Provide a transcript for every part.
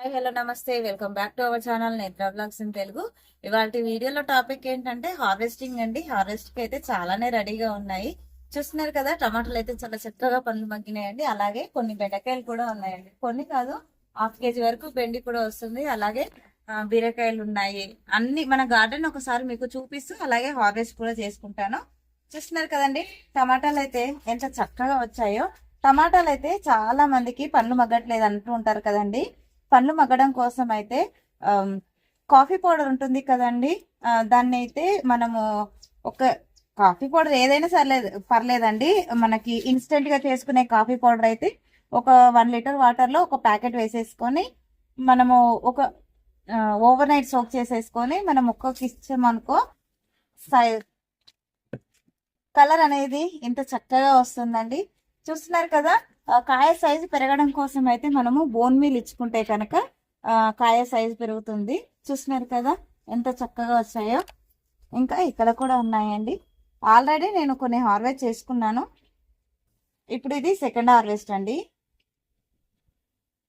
Hi hello నమస్తే welcome back to our channel నేత్ర blogs in Telugu. ఇవాళ వీడియోలో టాపిక్ ఏంటంటే హార్వెస్టింగ్ అండి. హార్వెస్ట్ అయితే చాలానే రెడీగా ఉన్నాయి. చూస్తున్నారు కదా, టమాటాలు అయితే చాలా చక్కగా పండ్లు మగ్గినాయండి. అలాగే కొన్ని బెండకాయలు కూడా ఉన్నాయండి. కొన్ని కాదు, హాఫ్ కేజీ వరకు బెండి కూడా వస్తుంది. అలాగే బీరకాయలు ఉన్నాయి. అన్ని మన గార్డెన్ ఒకసారి మీకు చూపిస్తూ అలాగే హార్వెస్ట్ కూడా చేసుకుంటాను. చూస్తున్నారు కదండి, టమాటాలు అయితే ఎంత చక్కగా వచ్చాయో. టమాటాలు అయితే చాలా మందికి పండ్లు మగ్గట్లేదు అంటూ ఉంటారు కదండి. పండ్లు మగ్గడం కోసం అయితే కాఫీ పౌడర్ ఉంటుంది కదండి. దాన్ని అయితే మనము ఒక కాఫీ పౌడర్ ఏదైనా పర్లేదండి. మనకి ఇన్స్టెంట్ గా చేసుకునే కాఫీ పౌడర్ అయితే ఒక 1 లీటర్ వాటర్ లో ఒక ప్యాకెట్ వేసేసుకొని మనము ఒక ఓవర్ నైట్ సోక్ చేసేసుకొని మనం మొక్కకి ఇచ్చామనుకో కలర్ అనేది ఇంత చక్కగా వస్తుందండి. చూస్తున్నారు కదా, కాయ సైజు పెరగడం కోసం అయితే మనము బోన్ మీల్ ఇచ్చుకుంటే కనుక కాయ సైజు పెరుగుతుంది. చూస్తున్నారు కదా ఎంత చక్కగా వచ్చాయో. ఇంకా ఇక్కడ కూడా ఉన్నాయండి. ఆల్రెడీ నేను కొన్ని హార్వెస్ట్ చేసుకున్నాను. ఇప్పుడు ఇది సెకండ్ హార్వెస్ట్ అండి.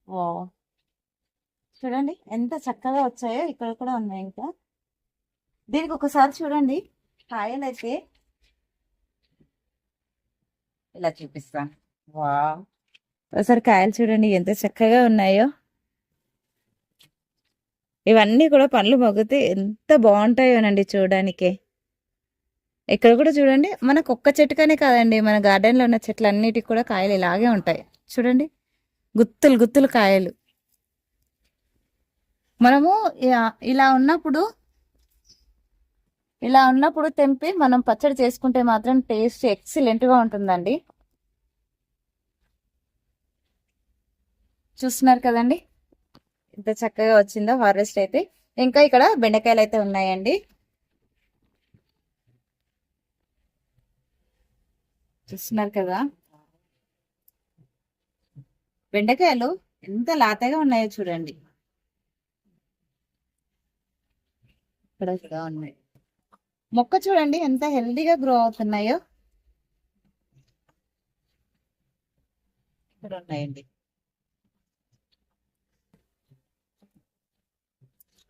ఓ చూడండి ఎంత చక్కగా వచ్చాయో. ఇక్కడ కూడా ఉన్నాయి. ఇంకా దీనికి ఒకసారి చూడండి, కాయలు అయితే ఇలా చూపిస్తాను. వా ఒకసారి కాయలు చూడండి ఎంత చక్కగా ఉన్నాయో. ఇవన్నీ కూడా పండ్లు మగ్గితే ఎంత బాగుంటాయోనండి చూడడానికి. ఇక్కడ కూడా చూడండి, మనకు ఒక్క చెట్టుకనే కాదండి, మన గార్డెన్లో ఉన్న చెట్లన్నిటికి కూడా కాయలు ఇలాగే ఉంటాయి. చూడండి, గుత్తులు గుత్తులు కాయలు. మనము ఇలా ఉన్నప్పుడు తెంపి మనం పచ్చడి చేసుకుంటే మాత్రం టేస్ట్ ఎక్సలెంట్గా ఉంటుందండి. చూస్తున్నారు కదండి ఎంత చక్కగా వచ్చిందో హార్వెస్ట్ అయితే. ఇంకా ఇక్కడ బెండకాయలు అయితే ఉన్నాయండి. చూస్తున్నారు కదా, బెండకాయలు ఎంత లాతగా ఉన్నాయో చూడండి. ఇక్కడ ఉన్నాయి. మొక్క చూడండి ఎంత హెల్దీగా గ్రో అవుతున్నాయో. ఇక్కడ ఉన్నాయండి.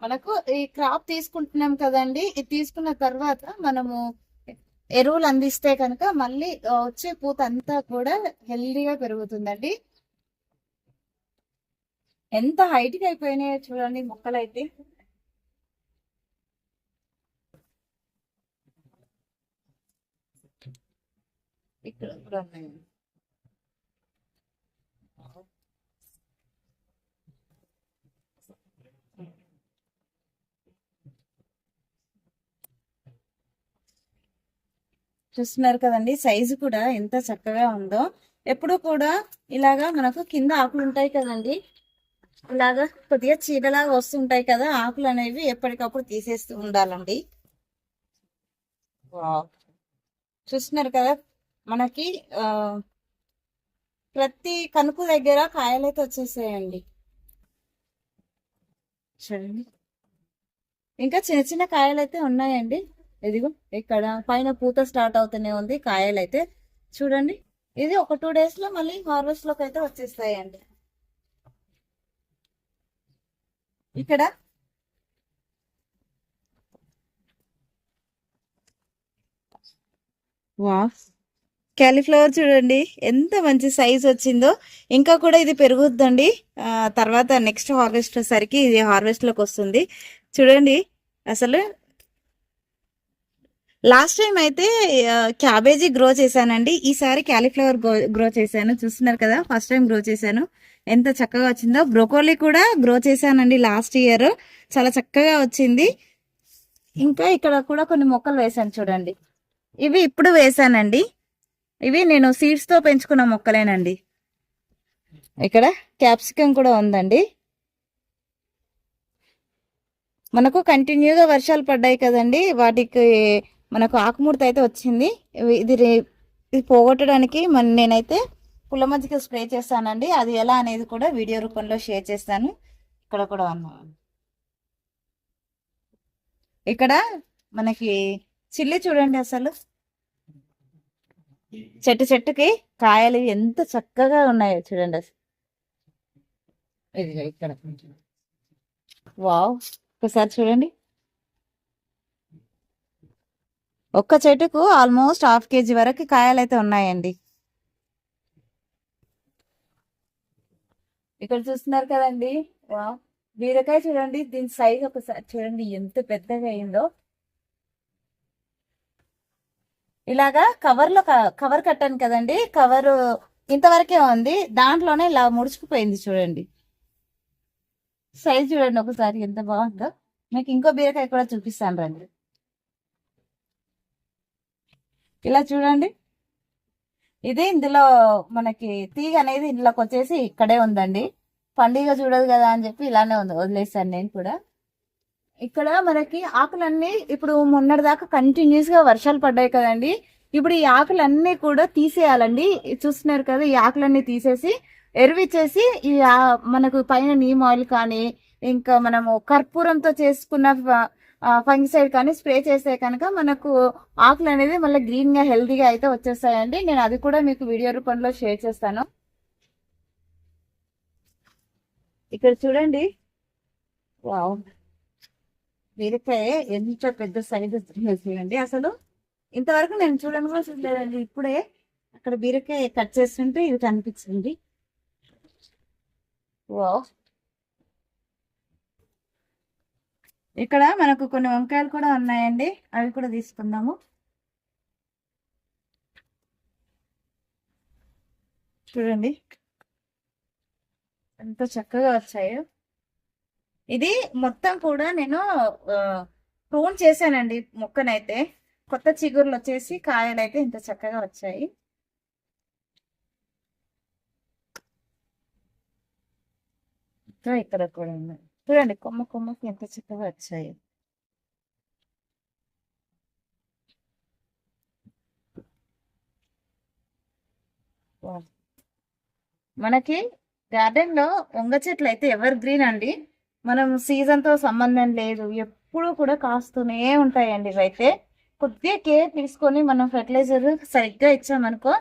మనకు ఈ క్రాప్ తీసుకుంటున్నాం కదండి, ఇది తీసుకున్న తర్వాత మనము ఎరువులు అందిస్తే కనుక మళ్ళీ వచ్చే పూత అంతా కూడా హెల్దీగా పెరుగుతుందండి. ఎంత హైట్గా అయిపోయినాయో చూడండి మొక్కలు అయితే. ఇక్కడ కూడా ఉన్నాయండి. చూస్తున్నారు కదండి, సైజు కూడా ఎంత చక్కగా ఉందో. ఎప్పుడు కూడా ఇలాగా మనకు కింద ఆకులు ఉంటాయి కదండి, ఇలాగా కొద్దిగా చీడలాగా వస్తుంటాయి కదా, ఆకులు అనేవి ఎప్పటికప్పుడు తీసేస్తూ ఉండాలండి. చూస్తున్నారు కదా, మనకి ప్రతి కనుపు దగ్గర కాయలైతే వచ్చేసాయండి. చూడండి, ఇంకా చిన్న చిన్న కాయలు అయితే ఉన్నాయండి. ఇదిగో ఇక్కడ పైన పూత స్టార్ట్ అవుతూనే ఉంది. కాయలు అయితే చూడండి, ఇది ఒక 2 days లో మళ్ళీ హార్వెస్ట్ లోకి అయితే వచ్చేస్తాయండి. ఇక్కడ వా క్యాలీఫ్లవర్ చూడండి ఎంత మంచి సైజ్ వచ్చిందో. ఇంకా కూడా ఇది పెరుగుద్దండి. తర్వాత నెక్స్ట్ హార్వెస్ట్ సరికి ఇది హార్వెస్ట్ లోకి వస్తుంది. చూడండి అసలు లాస్ట్ టైం అయితే క్యాబేజీ గ్రో చేశానండి. ఈసారి క్యాలీఫ్లవర్ గ్రో చేశాను. చూస్తున్నారు కదా, ఫస్ట్ టైం గ్రో చేశాను. ఎంత చక్కగా వచ్చిందో. బ్రోకోలీ కూడా గ్రో చేశానండి లాస్ట్ ఇయర్, చాలా చక్కగా వచ్చింది. ఇంకా ఇక్కడ కూడా కొన్ని మొక్కలు వేశాను చూడండి. ఇవి ఇప్పుడు వేశానండి. ఇవి నేను సీడ్స్ తో పెంచుకున్న మొక్కలేనండి. ఇక్కడ క్యాప్సికం కూడా ఉందండి. మనకు కంటిన్యూగా వర్షాలు పడ్డాయి కదండి, వాటికి మనకు ఆకుముడత అయితే వచ్చింది. ఇది పోగొట్టడానికి నేనైతే పుల్ల మజ్జిగ స్ప్రే చేస్తానండి. అది ఎలా అనేది కూడా వీడియో రూపంలో షేర్ చేస్తాను. ఇక్కడ కూడా ఉన్నాను. ఇక్కడ మనకి చిల్లి చూడండి, అసలు చెట్టుకి కాయలు ఎంత చక్కగా ఉన్నాయో చూడండి. అసలు ఇది ఇక్కడ వావ్, ఒకసారి చూడండి. ఒక్క చెట్టుకు ఆల్మోస్ట్ హాఫ్ కేజీ వరకు కాయలైతే ఉన్నాయండి. ఇక్కడ చూస్తున్నారు కదండి. వావ్, బీరకాయ చూడండి, దీని సైజ్ ఒకసారి చూడండి ఎంత పెద్దగా అయిందో. ఇలాగా కవర్ కట్టాను కదండి, కవర్ ఇంతవరకే ఉంది, దాంట్లోనే ఇలా ముడుచుకుపోయింది చూడండి. సైజ్ చూడండి ఒకసారి ఎంత బాగుందో. మీకు ఇంకో బీరకాయ కూడా చూపిస్తాను రండి. ఇలా చూడండి, ఇది ఇందులో మనకి తీగ అనేది ఇంట్లోకి వచ్చేసి ఇక్కడే ఉందండి. పండుగ చూడదు కదా అని చెప్పి ఇలానే ఉంది, వదిలేసాను నేను కూడా. ఇక్కడ మనకి ఆకులన్నీ ఇప్పుడు మొన్నటి దాకా కంటిన్యూస్ గా వర్షాలు పడ్డాయి కదండి. ఇప్పుడు ఈ ఆకులన్నీ కూడా తీసేయాలండి. చూస్తున్నారు కదా, ఈ ఆకులన్నీ తీసేసి ఎరువిచ్చేసి ఈ మనకు పైన నీమ్ ఆయిల్ కానీ ఇంకా మనము కర్పూరంతో చేసుకున్న ఫంగిసైడ్ కానీ స్ప్రే చేస్తే కనుక మనకు ఆకులు అనేది మళ్ళీ గ్రీన్ గా హెల్తీగా అయితే వచ్చేస్తాయండి. నేను అది కూడా మీకు వీడియో రూపంలో షేర్ చేస్తాను. ఇక్కడ చూడండి, వావ్, బీరకాయ ఎంత పెద్ద సైజ్ చూడండి. అసలు ఇంతవరకు నేను చూడను కూడా చూడలేదండి. ఇప్పుడే అక్కడ బీరకాయ కట్ చేస్తుంటే ఇది కనిపించింది. వావ్, ఇక్కడ మనకు కొన్ని వంకాయలు కూడా ఉన్నాయండి, అవి కూడా తీసుకుందాము. చూడండి ఎంత చక్కగా వచ్చాయో. ఇది మొత్తం కూడా నేను ప్రూన్ చేశానండి మొక్కనైతే. కొత్త చిగుర్లు వచ్చేసి కాయలు అయితే ఇంత చక్కగా వచ్చాయి. ఇంకా ఇక్కడ కూడా ఉన్నాయి చూడండి, కొమ్మకి ఎంత చక్కగా వచ్చాయి. మనకి గార్డెన్ లో వంగ చెట్లు అయితే ఎవర్ గ్రీన్ అండి. మనం సీజన్ తో సంబంధం లేదు, ఎప్పుడు కూడా కాస్తూనే ఉంటాయండి. ఇవైతే కొద్దిగా కేర్ తీసుకొని మనం ఫెర్టిలైజర్ సరిగ్గా ఇచ్చామనుకో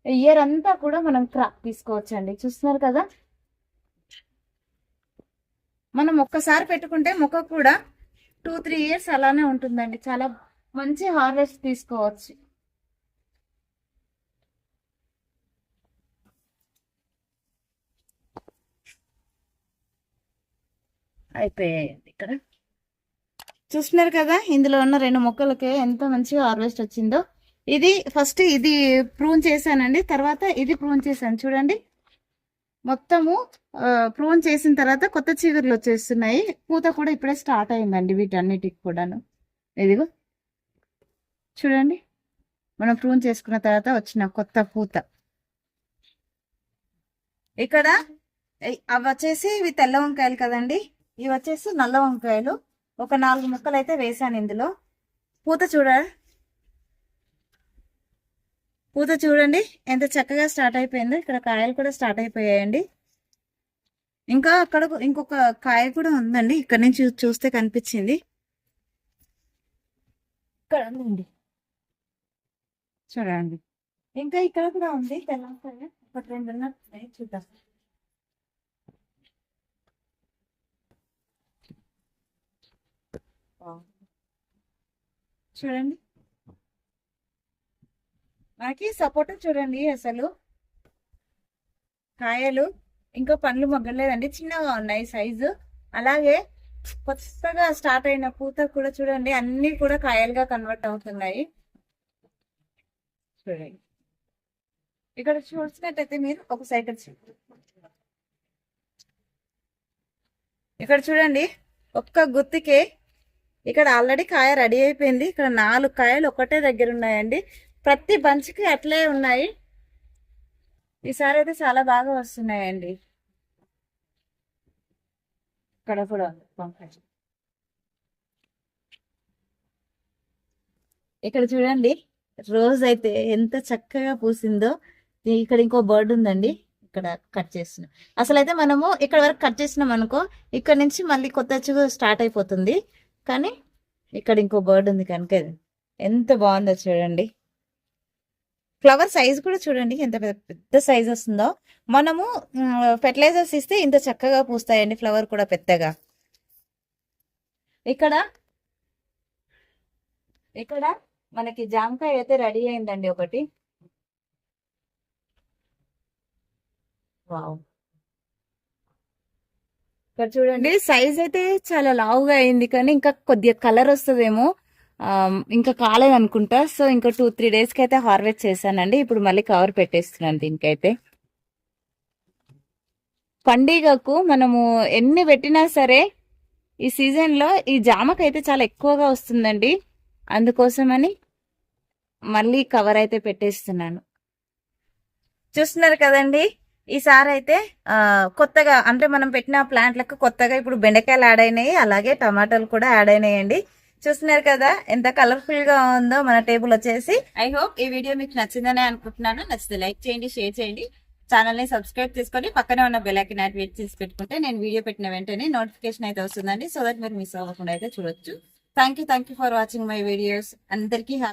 ఇయర్ అంతా కూడా మనం క్రాప్ తీసుకోవచ్చండి. చూస్తున్నారు కదా, మనం ఒక్కసారి పెట్టుకుంటే మొక్క కూడా 2-3 ఇయర్స్ అలానే ఉంటుందండి. చాలా మంచి హార్వెస్ట్ తీసుకోవచ్చు. అయిపోయాయండి. ఇక్కడ చూస్తున్నారు కదా, ఇందులో ఉన్న 2 మొక్కలకి ఎంత మంచిగా హార్వెస్ట్ వచ్చిందో. ఇది ఫస్ట్ ఇది ప్రూన్ చేశానండి, తర్వాత ఇది ప్రూన్ చేశాను చూడండి. మొత్తము ప్రూన్ చేసిన తర్వాత కొత్త చిగుర్లు వచ్చేస్తున్నాయి. పూత కూడా ఇప్పుడే స్టార్ట్ అయిందండి వీటన్నిటికి కూడాను. ఇదిగో చూడండి, మనం ప్రూన్ చేసుకున్న తర్వాత వచ్చిన కొత్త పూత. ఇక్కడ అవి వచ్చేసి ఇవి తెల్ల వంకాయలు కదండి, ఇవి వచ్చేసి నల్ల వంకాయలు. ఒక 4 ముక్కలు అయితే వేసాను ఇందులో. పూత చూడండి ఎంత చక్కగా స్టార్ట్ అయిపోయిందో. ఇక్కడ కాయలు కూడా స్టార్ట్ అయిపోయాయండి. ఇంకా అక్కడ ఇంకొక కాయ కూడా ఉందండి, ఇక్కడ నుంచి చూస్తే కనిపించింది. ఇక్కడ ఉందండి చూడండి. ఇంకా ఇక్కడ కూడా ఉంది తెలంగాణ, ఒక 2 ఉన్నాయి, చూద్దాం. చూడండి, మనకి సపోటా చూడండి, అసలు కాయలు ఇంకా పండ్లు మొగ్గలేదండి, చిన్నగా ఉన్నాయి సైజు. అలాగే కొత్తగా స్టార్ట్ అయిన పూత కూడా చూడండి, అన్ని కూడా కాయలుగా కన్వర్ట్ అవుతున్నాయి. చూడండి, ఇక్కడ చూసినట్టయితే మీరు ఒక సైడ్ ఇక్కడ చూడండి, ఒక్క గుత్తికే ఇక్కడ ఆల్రెడీ కాయ రెడీ అయిపోయింది. ఇక్కడ 4 కాయలు ఒకటే దగ్గర ఉన్నాయండి, ప్రతి బంచ్కి అట్లే ఉన్నాయి. ఈసారి అయితే చాలా బాగా వస్తున్నాయండి. ఇక్కడ కూడా ఇక్కడ చూడండి, రోజ్ అయితే ఎంత చక్కగా పూసిందో. ఇక్కడ ఇంకో బర్డ్ ఉందండి, ఇక్కడ కట్ చేస్తున్నాం. అసలు అయితే మనము ఇక్కడ వరకు కట్ చేసినాం అనుకో, ఇక్కడ నుంచి మళ్ళీ కొత్త చిగురు స్టార్ట్ అయిపోతుంది. కానీ ఇక్కడ ఇంకో బర్డ్ ఉంది కనుక ఎంత బాగుందో చూడండి. ఫ్లవర్ సైజ్ కూడా చూడండి ఎంత పెద్ద సైజ్ వస్తుందో. మనము ఫెర్టిలైజర్స్ ఇస్తే ఇంత చక్కగా పూస్తాయండి, ఫ్లవర్ కూడా పెద్దగా. ఇక్కడ ఇక్కడ మనకి జామకాయ అయితే రెడీ అయిందండి ఒకటి. వావ్, ఇక్కడ చూడండి సైజ్ అయితే చాలా లావుగా అయింది, కానీ ఇంకా కొద్దిగా కలర్ వస్తుందేమో. ఇంకా కాలేదు అనుకుంటా. సో ఇంకా 2-3 days కి అయితే హార్వెస్ట్ చేశానండి. ఇప్పుడు మళ్ళీ కవర్ పెట్టేస్తున్నాను దీనికైతే. పండుగకు మనము ఎన్ని పెట్టినా సరే ఈ సీజన్ లో ఈ జామకైతే చాలా ఎక్కువగా వస్తుందండి. అందుకోసమని మళ్ళీ కవర్ అయితే పెట్టేస్తున్నాను. చూస్తున్నారు కదండి, ఈసారి అయితే కొత్తగా అంటే మనం పెట్టిన ప్లాంట్లకు కొత్తగా ఇప్పుడు బెండకాయలు యాడ్ అయినాయి, అలాగే టమాటాలు కూడా యాడ్ అయినాయండి. చూస్తున్నారు కదా ఎంత కలర్ఫుల్ గా ఉందో మన టేబుల్ వచ్చేసి. ఐ హోప్ ఈ వీడియో మీకు నచ్చిందని అనుకుంటున్నాను. నచ్చితే లైక్ చేయండి, షేర్ చేయండి, ఛానల్ ని సబ్స్క్రైబ్ చేసుకొని పక్కనే ఉన్న బెల్ ఐకాన్ యాక్టివేట్ చేసి పెట్టుకుంటే నేను వీడియో పెట్టిన వెంటనే నోటిఫికేషన్ అయితే వస్తుందండి. సో దట్ మీరు మిస్ అవ్వకుండా అయితే చూడొచ్చు. Thank you for watching my videos. అందరికీ